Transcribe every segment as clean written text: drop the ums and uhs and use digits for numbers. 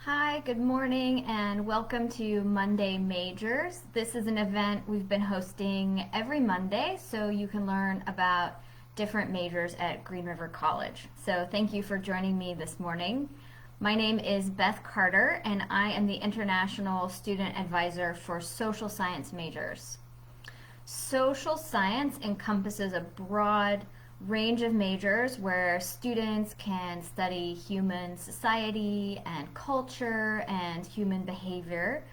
Hi, good morning, and welcome to Monday Majors. This is an event we've been hosting every Monday so you can learn about different majors at Green River College. So thank you for joining me this morning. My name is Beth Carter, and I am the International Student Advisor for Social Science majors. Social science encompasses a broad range of majors where students can study human society and culture and human behavior.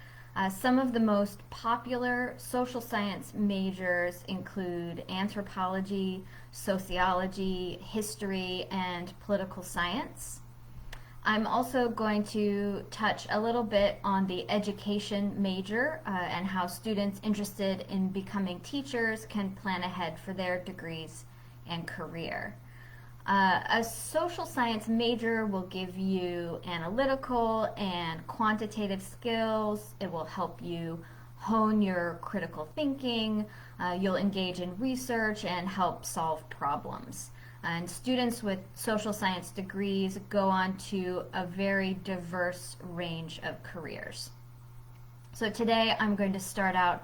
Some of the most popular social science majors include anthropology, sociology, history, and political science. I'm also going to touch a little bit on the education major and how students interested in becoming teachers can plan ahead for their degrees and career. A social science major will give you analytical and quantitative skills. It will help you hone your critical thinking. You'll engage in research and help solve problems. And students with social science degrees go on to a very diverse range of careers. So today I'm going to start out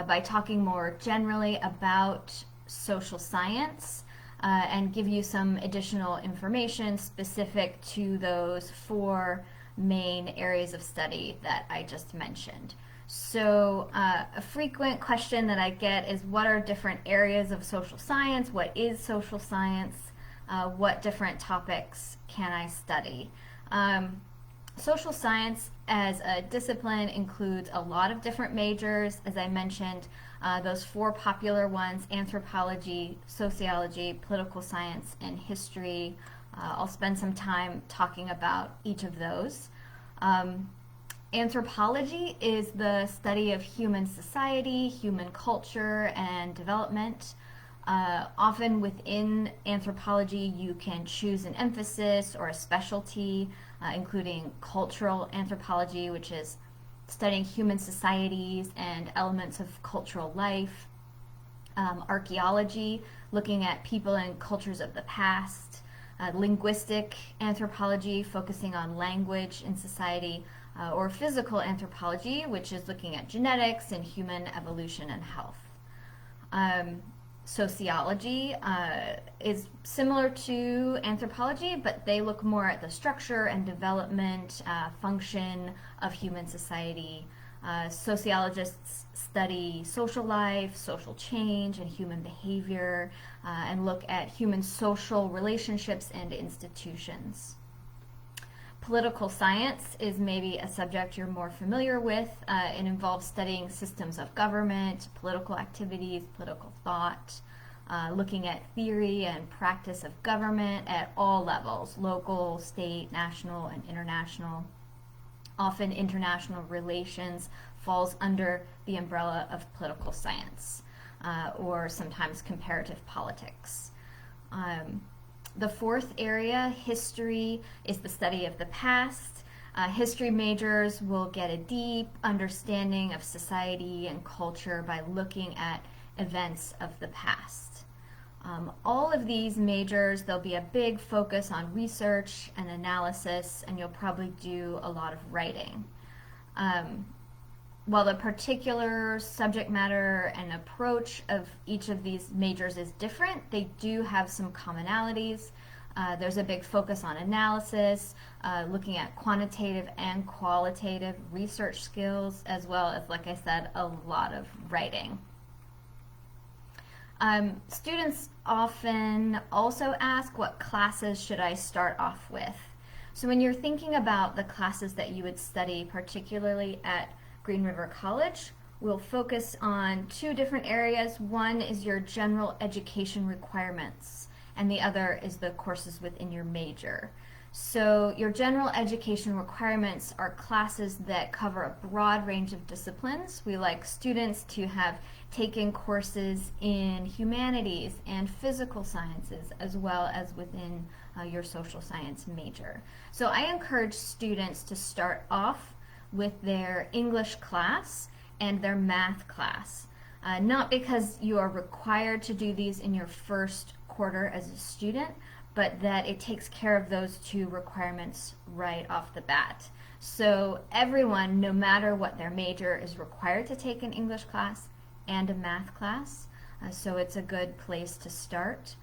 by talking more generally about social science and give you some additional information specific to those four main areas of study that I just mentioned. So a frequent question that I get is, what are different areas of social science? What is social science? What different topics can I study? Social science as a discipline includes a lot of different majors. As I mentioned, those four popular ones: anthropology, sociology, political science, and history. I'll spend some time talking about each of those. Anthropology is the study of human society, human culture, and development. Often within anthropology, you can choose an emphasis or a specialty, including cultural anthropology, which is studying human societies and elements of cultural life. Archaeology, looking at people and cultures of the past. Linguistic anthropology, focusing on language in society. Or physical anthropology, which is looking at genetics and human evolution and health. Sociology is similar to anthropology, but they look more at the structure and development, function of human society. Sociologists study social life, social change, and human behavior, and look at human social relationships and institutions. Political science is maybe a subject you're more familiar with. It involves studying systems of government, political activities, political thought, looking at theory and practice of government at all levels: local, state, national, and international. Often international relations falls under the umbrella of political science, or sometimes comparative politics. The fourth area, history, is the study of the past. History majors will get a deep understanding of society and culture by looking at events of the past. All of these majors, there'll be a big focus on research and analysis, and you'll probably do a lot of writing. While the particular subject matter and approach of each of these majors is different, they do have some commonalities. There's a big focus on analysis, looking at quantitative and qualitative research skills, as well as, like I said, a lot of writing. Students often also ask, what classes should I start off with? So when you're thinking about the classes that you would study, particularly at Green River College, we'll focus on two different areas. One is your general education requirements, and the other is the courses within your major. So your general education requirements are classes that cover a broad range of disciplines. We like students to have taken courses in humanities and physical sciences, as well as within your social science major. So I encourage students to start off with their English class and their math class. Not because you are required to do these in your first quarter as a student, but that it takes care of those two requirements right off the bat. So everyone, no matter what their major, is required to take an English class and a math class. So it's a good place to start.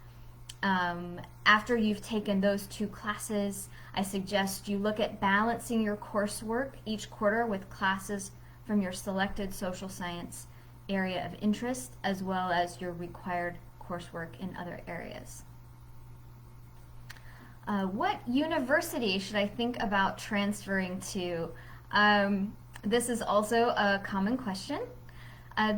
After you've taken those 2 classes, I suggest you look at balancing your coursework each quarter with classes from your selected social science area of interest, as well as your required coursework in other areas. What university should I think about transferring to? This is also a common question.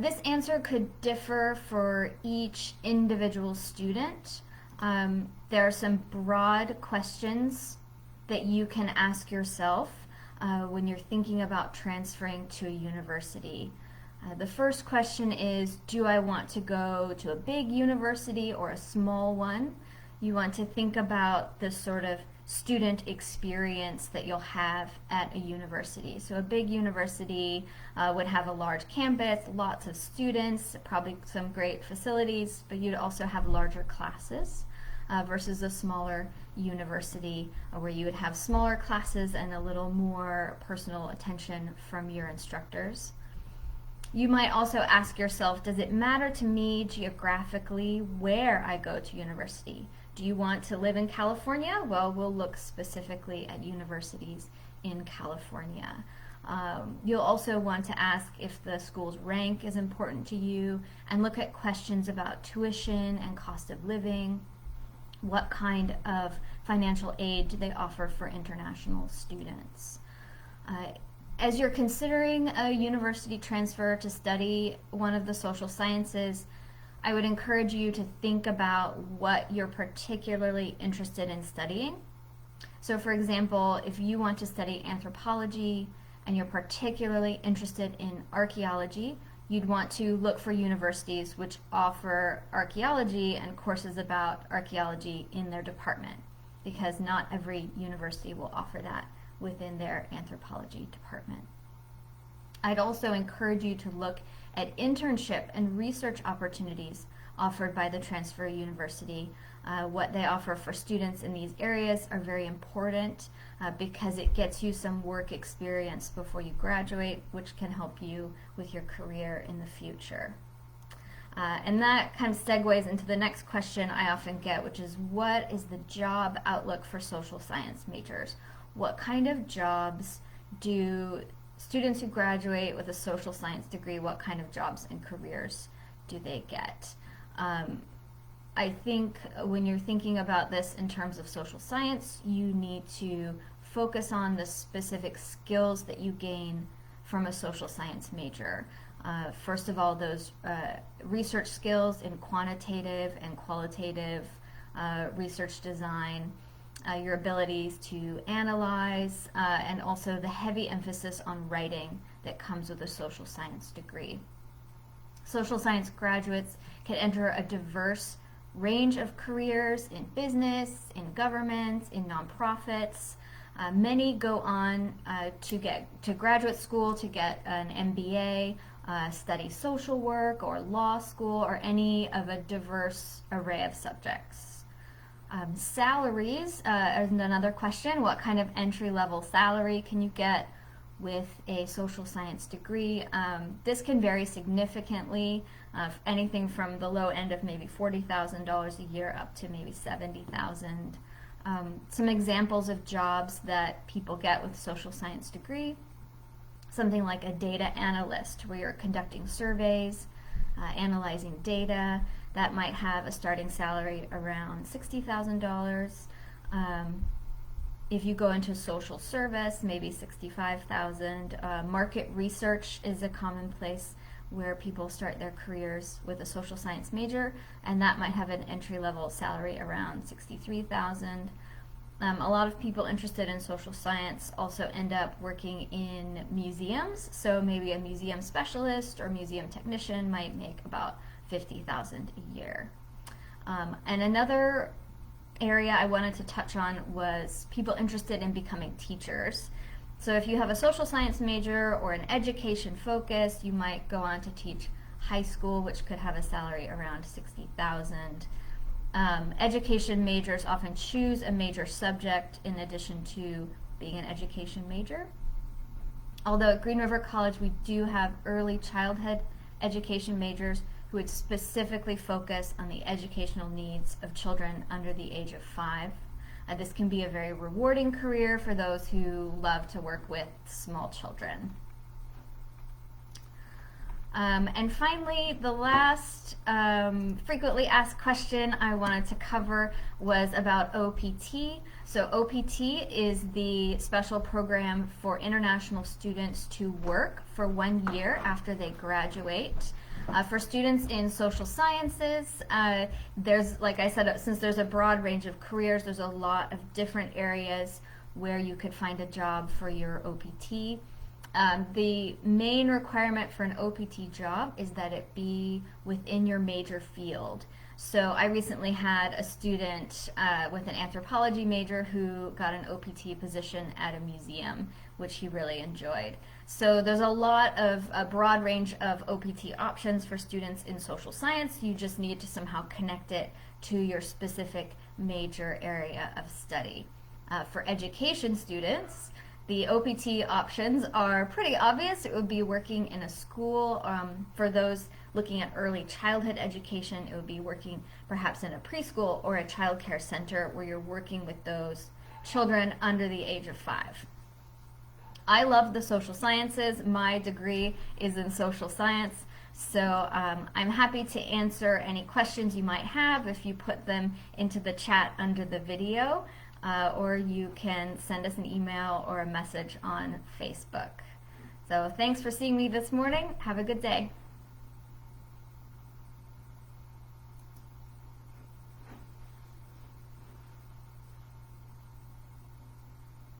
This answer could differ for each individual student. There are some broad questions that you can ask yourself when you're thinking about transferring to a university. The first question is, do I want to go to a big university or a small one? You want to think about the sort of student experience that you'll have at a university. So a big university would have a large campus, lots of students, probably some great facilities, but you'd also have larger classes versus a smaller university where you would have smaller classes and a little more personal attention from your instructors. You might also ask yourself, does it matter to me geographically where I go to university? Do you want to live in California? Well, we'll look specifically at universities in California. You'll also want to ask if the school's rank is important to you, and look at questions about tuition and cost of living. What kind of financial aid do they offer for international students? As you're considering a university transfer to study one of the social sciences, I would encourage you to think about what you're particularly interested in studying. So for example, if you want to study anthropology and you're particularly interested in archaeology, you'd want to look for universities which offer archaeology and courses about archaeology in their department, because not every university will offer that within their anthropology department. I'd also encourage you to look at internship and research opportunities offered by the transfer university. What they offer for students in these areas are very important because it gets you some work experience before you graduate, which can help you with your career in the future. And that kind of segues into the next question I often get, which is, what is the job outlook for social science majors? What kind of jobs do students who graduate with a social science degree, what kind of jobs and careers do they get? I think when you're thinking about this in terms of social science, you need to focus on the specific skills that you gain from a social science major. First of all, those research skills in quantitative and qualitative research design, your abilities to analyze, and also the heavy emphasis on writing that comes with a social science degree. Social science graduates can enter a diverse range of careers in business, in government, in nonprofits. Many go on to get to graduate school to get an MBA, study social work or law school or any of a diverse array of subjects. Salaries is another question. What kind of entry-level salary can you get with a social science degree? This can vary significantly, anything from the low end of maybe $40,000 a year up to maybe $70,000. Some examples of jobs that people get with a social science degree: something like a data analyst, where you're conducting surveys, analyzing data. That might have a starting salary around $60,000. If you go into social service, maybe $65,000. Market research is a common place where people start their careers with a social science major, and that might have an entry-level salary around $63,000. A lot of people interested in social science also end up working in museums, so maybe a museum specialist or museum technician might make about $50,000 a year. And another area I wanted to touch on was people interested in becoming teachers. So if you have a social science major or an education focus, you might go on to teach high school, which could have a salary around $60,000. Education majors often choose a major subject in addition to being an education major. Although at Green River College we do have early childhood education majors who would specifically focus on the educational needs of children under the age of 5. This can be a very rewarding career for those who love to work with small children. And finally, the last frequently asked question I wanted to cover was about OPT. So OPT is the special program for international students to work for 1 year after they graduate. For students in social sciences, there's, like I said, since there's a broad range of careers, there's a lot of different areas where you could find a job for your OPT. The main requirement for an OPT job is that it be within your major field. So I recently had a student with an anthropology major who got an OPT position at a museum, which he really enjoyed. So there's a broad range of OPT options for students in social science. You just need to somehow connect it to your specific major area of study. For education students, the OPT options are pretty obvious. It would be working in a school. For those looking at early childhood education, it would be working perhaps in a preschool or a child care center where you're working with those children under the age of 5. I love the social sciences. My degree is in social science, so I'm happy to answer any questions you might have if you put them into the chat under the video. Or you can send us an email or a message on Facebook. So thanks for seeing me this morning. Have a good day.